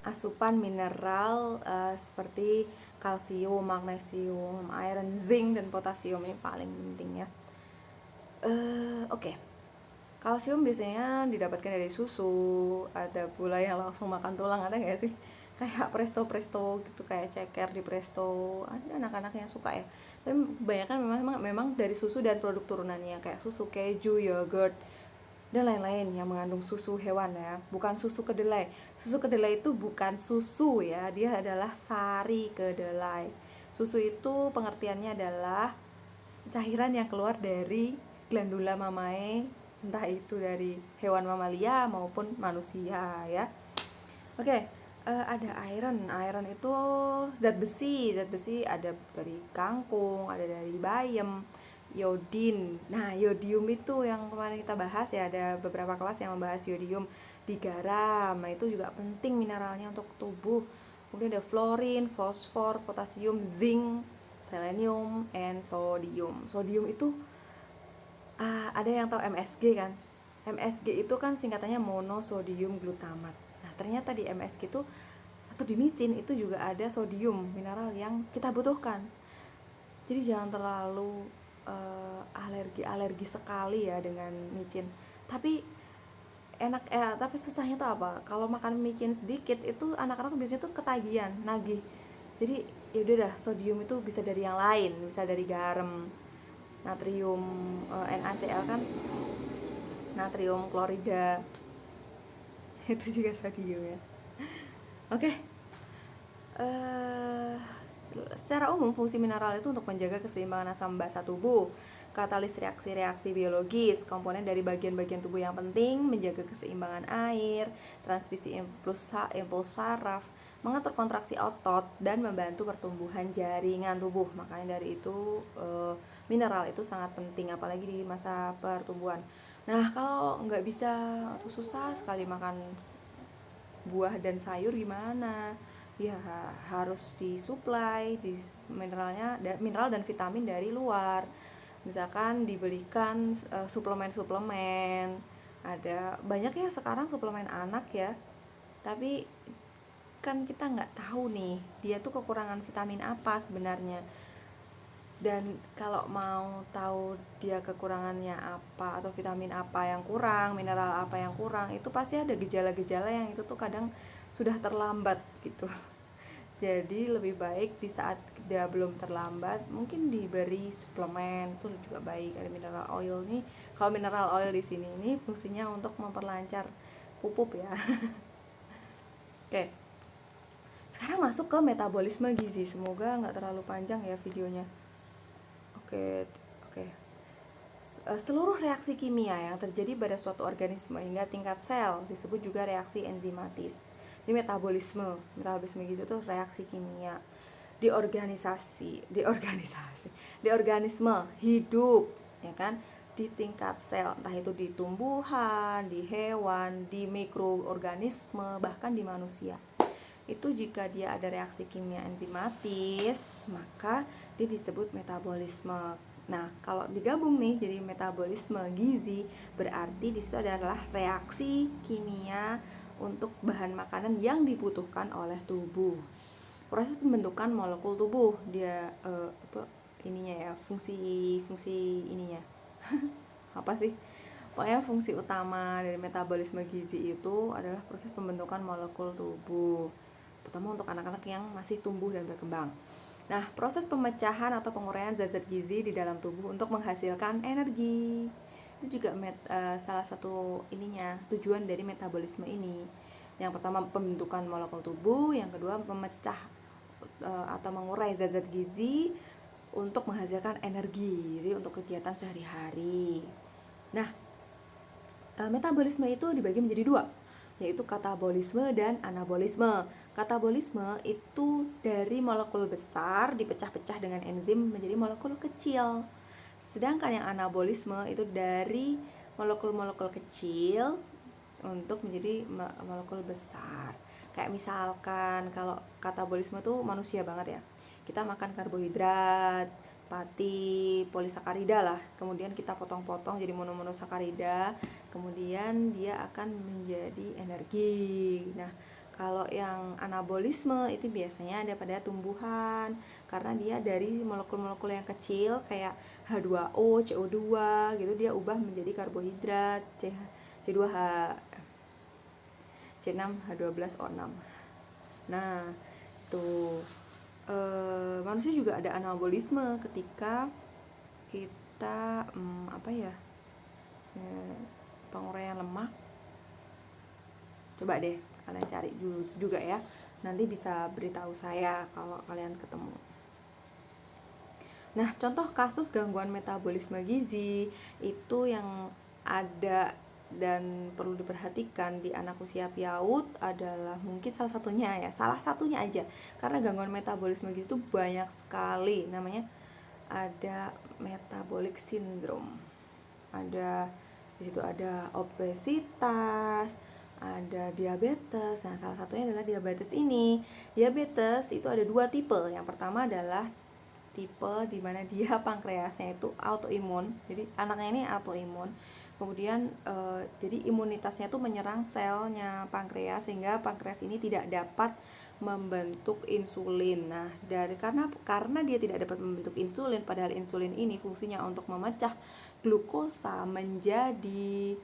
asupan mineral seperti kalsium, magnesium, iron, zinc, dan potasium. Ini paling penting ya. Oke. Kalsium biasanya didapatkan dari susu. Ada pula yang langsung makan tulang, ada nggak sih? Kayak presto gitu, kayak ceker di presto. Ada anak-anak yang suka ya. Tapi kebanyakan memang dari susu dan produk turunannya, kayak susu keju, yogurt, dan lain-lain yang mengandung susu hewan ya, bukan susu kedelai. Susu kedelai itu bukan susu ya, dia adalah sari kedelai. Susu itu pengertiannya adalah cairan yang keluar dari glandula mamae, entah itu dari hewan mamalia maupun manusia ya. Oke, ada iron. Iron itu zat besi. Zat besi ada dari kangkung, ada dari bayam, yodin. Nah, yodium itu yang kemarin kita bahas ya, ada beberapa kelas yang membahas yodium di garam. Nah, itu juga penting mineralnya untuk tubuh. Kemudian ada fluorin, fosfor, potasium, zinc, selenium, and sodium. Sodium itu ada yang tahu MSG kan? MSG itu kan singkatannya monosodium glutamat. Nah, ternyata di MSG itu atau di micin itu juga ada sodium, mineral yang kita butuhkan. Jadi jangan terlalu alergi sekali ya dengan micin. Tapi tapi susahnya tuh apa? Kalau makan micin sedikit itu anak-anak biasanya tuh ketagihan, nagih. Jadi yaudah dah, sodium itu bisa dari yang lain, bisa dari garam, natrium, NaCl kan, natrium klorida, itu juga sodium ya. Oke. Secara umum fungsi mineral itu untuk menjaga keseimbangan asam basa tubuh, katalis reaksi-reaksi biologis, komponen dari bagian-bagian tubuh yang penting, menjaga keseimbangan air, transmisi impuls saraf, mengatur kontraksi otot, dan membantu pertumbuhan jaringan tubuh. Makanya dari itu mineral itu sangat penting, apalagi di masa pertumbuhan. Nah, kalau nggak bisa atau susah sekali makan buah dan sayur gimana? Ya harus disuplai di mineral dan vitamin dari luar. Misalkan dibelikan suplemen-suplemen. Ada banyak ya sekarang suplemen anak ya. Tapi kan kita nggak tahu nih dia tuh kekurangan vitamin apa sebenarnya. Dan kalau mau tahu dia kekurangannya apa atau vitamin apa yang kurang, mineral apa yang kurang, itu pasti ada gejala-gejala yang itu tuh kadang sudah terlambat gitu. Jadi lebih baik di saat dia belum terlambat mungkin diberi suplemen, itu juga baik. Ada mineral oil nih. Kalau mineral oil di sini ini fungsinya untuk memperlancar pupuk ya. Oke. Sekarang masuk ke metabolisme gizi. Semoga nggak terlalu panjang ya videonya. Oke. Seluruh reaksi kimia yang terjadi pada suatu organisme hingga tingkat sel disebut juga reaksi enzimatis. Di metabolisme gizi itu reaksi kimia di organisme hidup, ya kan? Di tingkat sel, entah itu di tumbuhan, di hewan, di mikroorganisme, bahkan di manusia. Itu jika dia ada reaksi kimia enzimatis, maka dia disebut metabolisme. Nah, kalau digabung nih jadi metabolisme gizi, berarti di situ adalah reaksi kimia untuk bahan makanan yang dibutuhkan oleh tubuh. Proses pembentukan molekul tubuh, dia ininya ya, fungsi ininya. Apa sih? Pokoknya fungsi utama dari metabolisme gizi itu adalah proses pembentukan molekul tubuh, terutama untuk anak-anak yang masih tumbuh dan berkembang. Nah, proses pemecahan atau penguraian zat-zat gizi di dalam tubuh untuk menghasilkan energi. Itu juga salah satu tujuan dari metabolisme ini. Yang pertama pembentukan molekul tubuh, yang kedua memecah atau mengurai zat-zat gizi untuk menghasilkan energi, jadi untuk kegiatan sehari-hari. Nah, metabolisme itu dibagi menjadi dua, yaitu katabolisme dan anabolisme. Katabolisme itu dari molekul besar dipecah-pecah dengan enzim menjadi molekul kecil. Sedangkan yang anabolisme itu dari molekul-molekul kecil untuk menjadi molekul besar. Kayak misalkan kalau katabolisme itu manusia banget ya. Kita makan karbohidrat, pati, polisakarida lah. Kemudian kita potong-potong jadi monomonosakarida. Kemudian dia akan menjadi energi. Nah, Kalau yang anabolisme itu biasanya ada pada tumbuhan, karena dia dari molekul-molekul yang kecil kayak H2O, CO2 gitu, dia ubah menjadi karbohidrat, C2H, C6H12O6. Nah, tuh manusia juga ada anabolisme ketika kita penguraian lemak. Coba deh kalian cari dulu juga ya, nanti bisa beritahu saya kalau kalian ketemu. Nah, contoh kasus gangguan metabolisme gizi itu yang ada dan perlu diperhatikan di anak usia PAUD adalah mungkin salah satunya aja, karena gangguan metabolisme gizi itu banyak sekali, namanya ada metabolic syndrome, ada di situ ada obesitas, ada diabetes. Nah, salah satunya adalah diabetes ini. Diabetes itu ada 2 tipe. Yang pertama adalah tipe di mana dia pankreasnya itu autoimun. Jadi anaknya ini autoimun. Kemudian jadi imunitasnya itu menyerang selnya pankreas sehingga pankreas ini tidak dapat membentuk insulin. Nah, karena dia tidak dapat membentuk insulin, padahal insulin ini fungsinya untuk memecah glukosa menjadi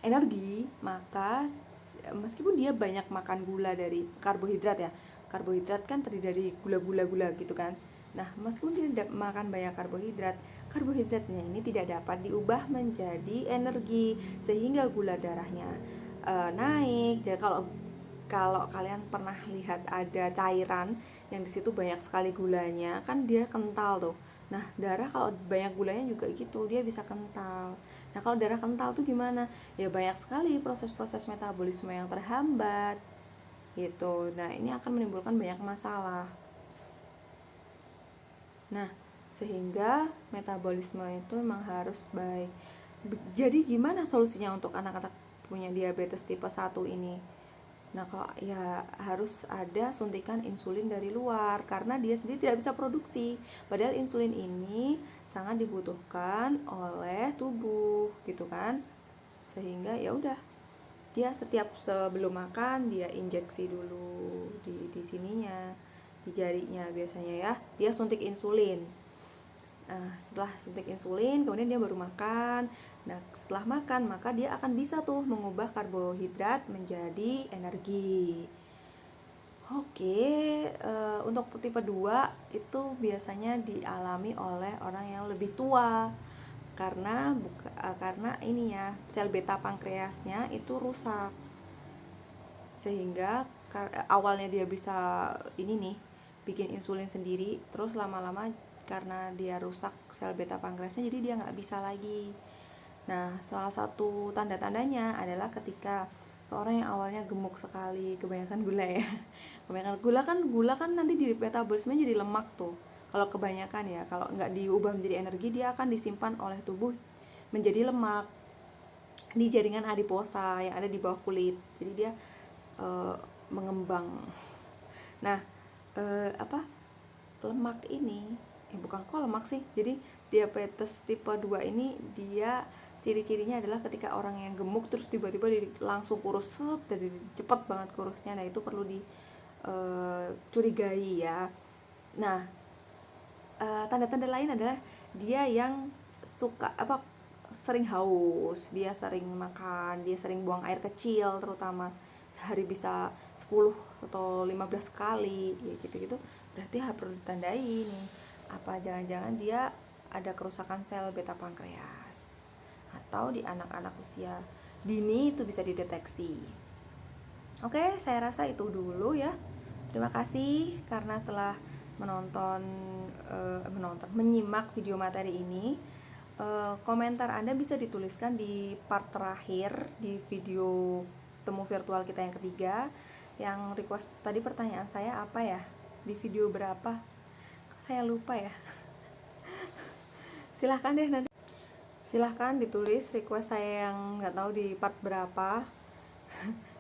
energi, maka meskipun dia banyak makan gula dari karbohidrat ya, karbohidrat kan terdiri dari gula gitu kan. Nah, meskipun dia makan banyak karbohidratnya ini tidak dapat diubah menjadi energi sehingga gula darahnya naik. Jadi kalau kalian pernah lihat ada cairan yang di situ banyak sekali gulanya, kan dia kental tuh. Nah, darah kalau banyak gulanya juga gitu, dia bisa kental. Nah, kalau darah kental tuh gimana? Ya banyak sekali proses-proses metabolisme yang terhambat gitu. Nah, ini akan menimbulkan banyak masalah. Nah, sehingga metabolisme itu memang harus baik. Jadi gimana solusinya untuk anak-anak punya diabetes tipe 1 ini? Nah, kalau ya harus ada suntikan insulin dari luar karena dia sendiri tidak bisa produksi. Padahal insulin ini sangat dibutuhkan oleh tubuh, gitu kan? Sehingga ya udah, dia setiap sebelum makan dia injeksi dulu di sininya, di jarinya biasanya ya. Dia suntik insulin. Setelah suntik insulin, kemudian dia baru makan. Nah, setelah makan, maka dia akan bisa tuh mengubah karbohidrat menjadi energi. Oke, untuk tipe 2 itu biasanya dialami oleh orang yang lebih tua. Karena ini ya, sel beta pankreasnya itu rusak. Sehingga awalnya dia bisa bikin insulin sendiri, terus lama-lama karena dia rusak sel beta pankreasnya, jadi dia nggak bisa lagi. Nah, salah satu tanda-tandanya adalah ketika seorang yang awalnya gemuk sekali, kebanyakan gula ya. Kebanyakan gula kan nanti di metabolisme jadi lemak tuh. Kalau kebanyakan ya, kalau nggak diubah menjadi energi, dia akan disimpan oleh tubuh menjadi lemak di jaringan adiposa yang ada di bawah kulit. Jadi dia mengembang. Nah, lemak ini bukan kok lemak sih. Jadi diabetes tipe 2 ini dia ciri-cirinya adalah ketika orang yang gemuk terus tiba-tiba langsung kurus, jadi cepet banget kurusnya. Nah, itu perlu dicurigai ya. Nah, tanda-tanda lain adalah dia yang sering haus, dia sering makan, dia sering buang air kecil, terutama sehari bisa 10 atau 15 kali gitu. Berarti perlu ditandai nih, apa jangan-jangan dia ada kerusakan sel beta pankreas, atau di anak-anak usia dini itu bisa dideteksi. Oke, saya rasa itu dulu ya. Terima kasih karena telah menyimak video materi ini. Komentar Anda bisa dituliskan di part terakhir di video temu virtual kita yang ketiga. Yang request tadi, pertanyaan saya apa ya? Di video berapa? Saya lupa ya. Silahkan deh nanti. Silahkan ditulis request saya yang nggak tahu di part berapa.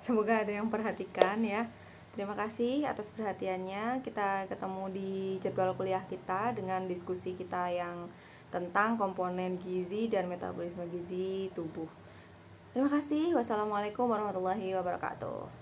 Semoga ada yang perhatikan ya. Terima kasih atas perhatiannya. Kita ketemu di jadwal kuliah kita dengan diskusi kita yang tentang komponen gizi dan metabolisme gizi tubuh. Terima kasih. Wassalamualaikum warahmatullahi wabarakatuh.